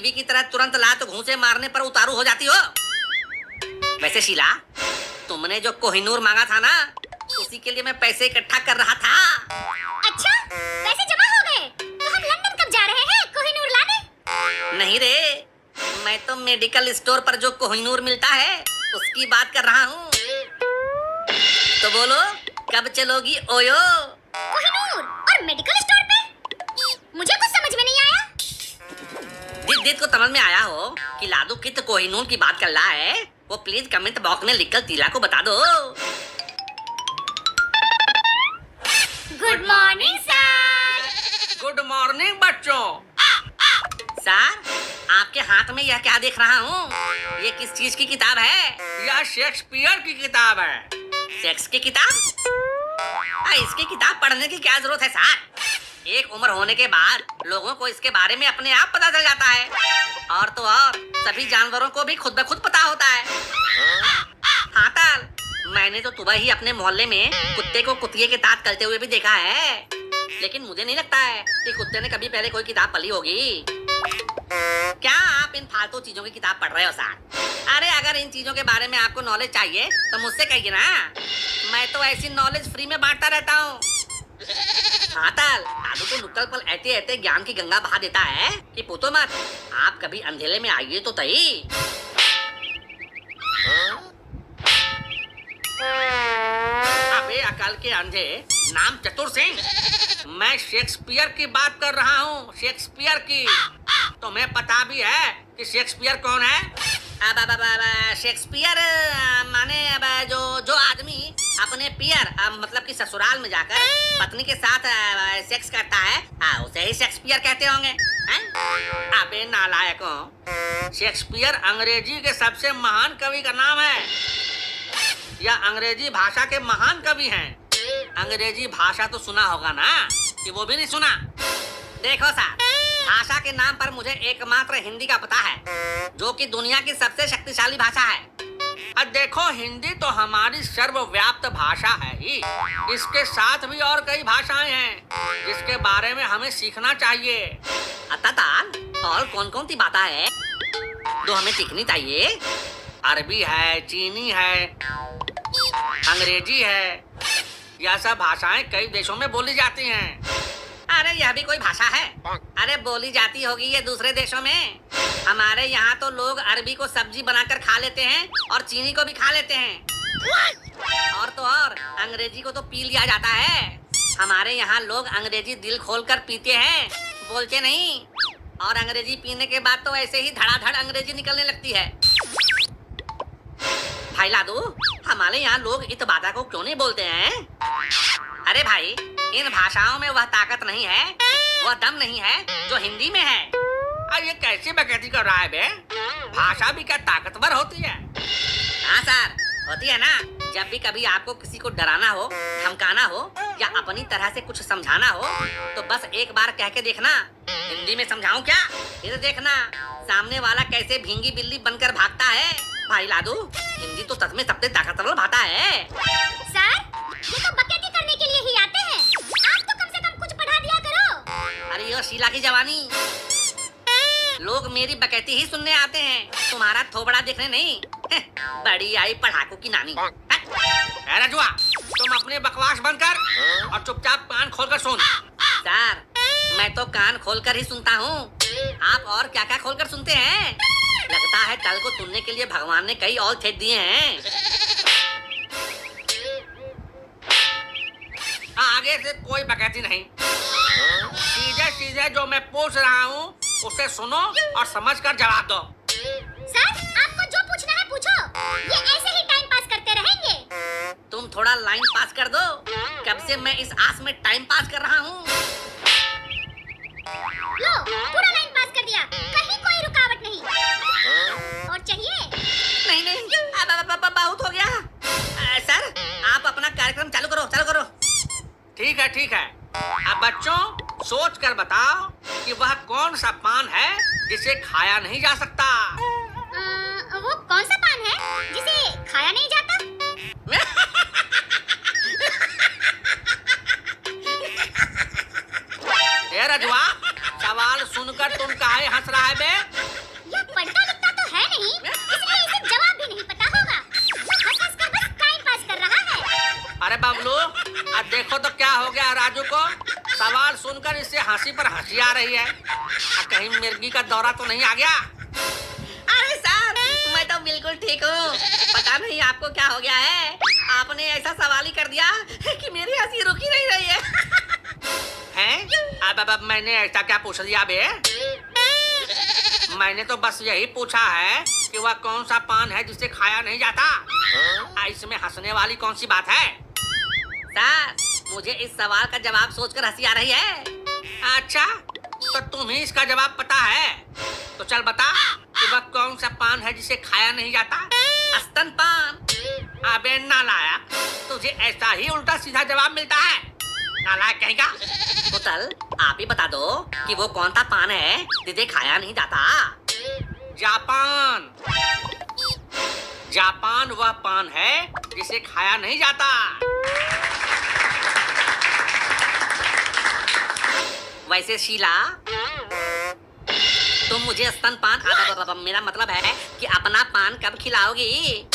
TV की तरह तुरंत लात घूंसे मारने पर उतारू हो जाती हो। वैसे शीला, तुमने जो कोहिनूर मांगा था ना, उसी के लिए मैं पैसे इकट्ठा कर रहा था। अच्छा, पैसे जमा हो गए? तो हम लंदन कब जा रहे हैं कोहिनूर लाने? नहीं रे, मैं तो मेडिकल स्टोर पर जो कोहिनूर मिलता है उसकी बात कर रहा हूँ। तो बोलो, कब चलोगी ओयो? कोहिनूर और मेडिकल स्टोर पे? मुझे कुछ समझ में नहीं आया। जिस को समझ में आया हो कि लादू कित कोहिनूर की बात कर रहा है, वो प्लीज कमेंट बॉक्स में लिखकर तीला को बता दो। Good morning sir. Good morning बच्चों। सर, आपके हाथ में यह क्या देख रहा हूँ? ये किस चीज की किताब है? यह शेक्सपियर की किताब है। सेक्स की किताब? इसकी किताब पढ़ने की क्या जरूरत है सर? एक उम्र होने के बाद लोगों को इसके बारे में अपने आप पता चल जाता है। और तो और सभी जानवरों को भी खुद ब खुद पता होता है। हाँ ताल, मैंने तो सुबह ही अपने मोहल्ले में कुत्ते को कुतिये के दांत करते हुए भी देखा है, लेकिन मुझे नहीं लगता है कि कुत्ते ने कभी पहले कोई किताब पढ़ी होगी। क्या आप इन फालतू चीजों की किताब पढ़ रहे हो सर? अरे अगर इन चीजों के बारे में आपको नॉलेज चाहिए तो मुझसे कहिए ना, मैं तो ऐसी नॉलेज फ्री में बांटता रहता हूँ। हाँ ताल, दादू तो नुक्कड़ पर ऐसे ऐसे ज्ञान की गंगा बहा देता है कि पूछो मत। आप कभी अंधेरे में आइए तो सही। अबे अकाल के अंधे, नाम चतुर सिंह। मैं शेक्सपियर की बात कर रहा हूँ, शेक्सपियर की। तुम्हें पता भी है कि शेक्सपियर कौन है? अब शेक्सपियर माने अब जो आदमी अपने पियर मतलब कि ससुराल में जाकर पत्नी के साथ सेक्स करता है, उसे ही शेक्सपियर कहते होंगे। अबे नालायकों, शेक्सपियर अंग्रेजी के सबसे महान कवि का नाम है। यह अंग्रेजी भाषा के महान कवि हैं। अंग्रेजी भाषा तो सुना होगा ना, कि वो भी नहीं सुना? देखो सर, भाषा के नाम पर मुझे एकमात्र हिंदी का पता है, जो कि दुनिया की सबसे शक्तिशाली भाषा है। अब देखो, हिंदी तो हमारी सर्वव्याप्त भाषा है ही। इसके साथ भी और कई भाषाएं हैं जिसके बारे में हमें सीखना चाहिए। अताताल, और कौन कौन सी बातें हैं जो हमें सीखनी चाहिए? अरबी है, चीनी है, अंग्रेजी है। यह सब भाषाएं कई देशों में बोली जाती हैं। अरे यह भी कोई भाषा है? अरे बोली जाती होगी ये दूसरे देशों में। हमारे यहाँ तो लोग अरबी को सब्जी बनाकर खा लेते हैं और चीनी को भी खा लेते हैं। और तो और अंग्रेजी को तो पी लिया जाता है। हमारे यहाँ लोग अंग्रेजी दिल खोलकर पीते हैं, बोलते नहीं। और अंग्रेजी पीने के बाद तो ऐसे ही धड़ाधड़ अंग्रेजी निकलने लगती है। भाई लादू, हमारे यहाँ लोग इस बात को क्यों नहीं बोलते हैं? अरे भाई, इन भाषाओं में वह ताकत नहीं है, वह दम नहीं है जो हिंदी में है। और ये कैसी बकैती कर रहा है बे? भाषा भी क्या ताकतवर होती है? हाँ सर, होती है ना। जब भी कभी आपको किसी को डराना हो, धमकाना हो या अपनी तरह से कुछ समझाना हो, तो बस एक बार कह के देखना, हिंदी में समझाऊं क्या? फिर देखना सामने वाला कैसे भींगी बिल्ली बनकर भागता है। भाई लादू, हिंदी तो सच में सबसे ताकतवर भाषा है। सर, ये तो बकैती करने के लिए ही आते हैं। आप तो कम से कम कुछ पढ़ा दिया करो। अरे यो शीला की जवानी, लोग मेरी बकैती ही सुनने आते हैं, तुम्हारा थोबड़ा देखने नहीं। बड़ी आई पढ़ाकू की नानी। रजुआ, तुम अपने बकवास बंद कर और चुपचाप कान खोलकर सुन। सर, मैं तो कान खोलकर ही सुनता हूँ। आप और क्या क्या खोलकर सुनते हैं? लगता है कल को सुनने के लिए भगवान ने कई और छेद दिए हैं। आगे से कोई बकैती नहीं। सीधे सीधे जो मैं पूछ रहा हूँ उसे सुनो और समझकर जवाब दो। सर, आपको जो पूछना है पूछो। ये ऐसे ही टाइम पास करते रहेंगे। तुम थोड़ा लाइन पास कर दो। कब से मैं इस आस में टाइम पास कर रहा हूँ। लो, पूरा लाइन पास कर दिया, कहीं कोई रुकावट नहीं। और चाहिए? नहीं नहीं, अब बहुत हो गया। सर, आप अपना कार्यक्रम चालू करो, चालू करो। ठीक है ठीक है। अब बच्चों, सोच कर बताओ कि वह कौन सा पान है जिसे खाया नहीं जा सकता। वो कौन सा पान है जिसे खाया नहीं जाता? ए रजुआ, सवाल सुनकर तुम काहे हंस रहा है बे? गया राजू को? सवाल सुनकर इससे हंसी पर हंसी आ रही है। कहीं मिर्गी का दौरा तो नहीं आ गया? अरे सर, मैं तो बिल्कुल ठीक हूँ। पता नहीं आपको क्या हो गया है, आपने ऐसा सवाल ही कर दिया कि मेरी हंसी रुक ही नहीं रही है। हैं? अब मैंने ऐसा क्या पूछ दिया बे? मैंने तो बस यही पूछा है कि वह कौन सा पान है जिसे खाया नहीं जाता। इसमें हंसने वाली कौन सी बात है? सर, मुझे इस सवाल का जवाब सोचकर हंसी आ रही है। अच्छा, तो तुम्हें इसका जवाब पता है? तो चल बता कि वह कौन सा पान है जिसे खाया नहीं जाता? स्तन पान। अबे नालायक, तुझे ऐसा ही उल्टा सीधा जवाब मिलता है। नालायक कहेगा। पुतल, आप ही बता दो कि वो कौन सा पान है जिसे खाया नहीं जाता। जापान। जापान वह पान है जिसे खाया नहीं जाता। वैसे शीला, तुम मुझे स्तन पान, मेरा मतलब है कि अपना पान कब खिलाओगी?